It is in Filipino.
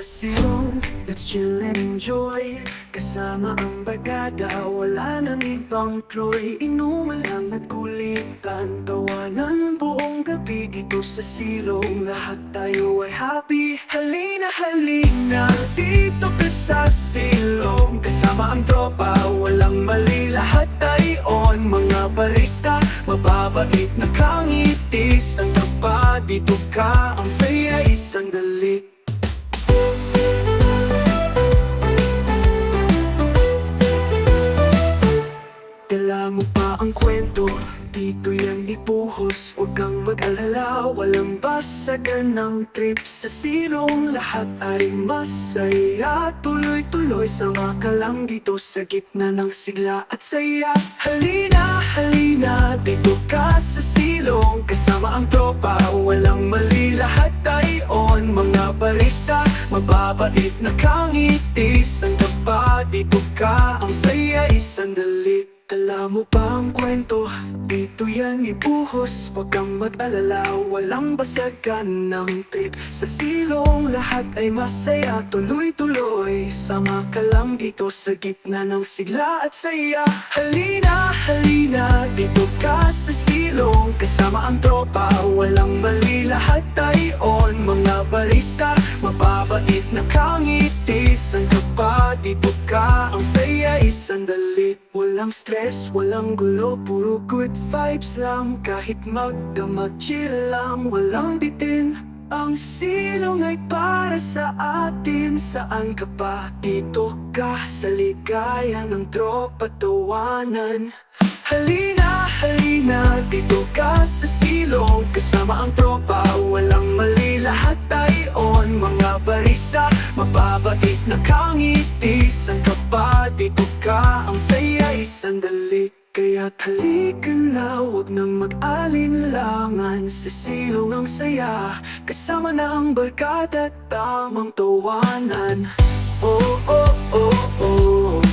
silong, let's chill and enjoy. Kasama ang bagada, wala nang ibang ploy. Inuman lang at kulitan, tawanan buong gabi dito sa silong. Lahat tayo ay happy, halina halina dito ka sa silong. Kasama ang tropa, walang mali, lahat ay on. Mga barista, mababait na kangitis. Ang tapa, dito ka, ang saya isang dali. Dala mo pa ang kwento, dito yan ibuhos. Huwag kang mag-alala, walang basagan ng trip sa silong. Lahat ay masaya, tuloy-tuloy. Sama ka lang dito sa gitna ng sigla at saya. Halina, halina, dito ka sa silong. Kasama ang tropa, walang mali, lahat ay on. Mga barista, mababait na kangitis. Ang tapa, dito ka, ang saya isang dali. Dala mo pa ang kwento, dito yan ibuhos. Huwag kang mag-alala, walang basagan ng trip sa silong. Lahat ay masaya, tuloy-tuloy. Sama ka lang dito sa gitna ng sigla at saya. Halina, halina, dito ka sa silong. Kasama ang tropa, walang mali, lahat ay on. Mga barista, mababait na kangitis. Ang tapa, dito ka, ang saya isang dali. Walang stress, walang gulo, puro good vibes lang. Kahit magdamag, chill lang, walang bitin. Ang silong ay para sa atin. Saan ka pa? Dito ka sa ligaya ng tropa, tawanan. Halina, halina, dito ka sa silong. Kasama ang tropa, walang mali, lahat ay on. Mga barista, mababait na kangitis. Ang kapa, dito ka, ang saya isang dali. Kaya't halika na, huwag nang mag-alinlangan. Sa silong ang saya, kasama na ang barkada, tamang tawanan. Oh, oh, oh, oh.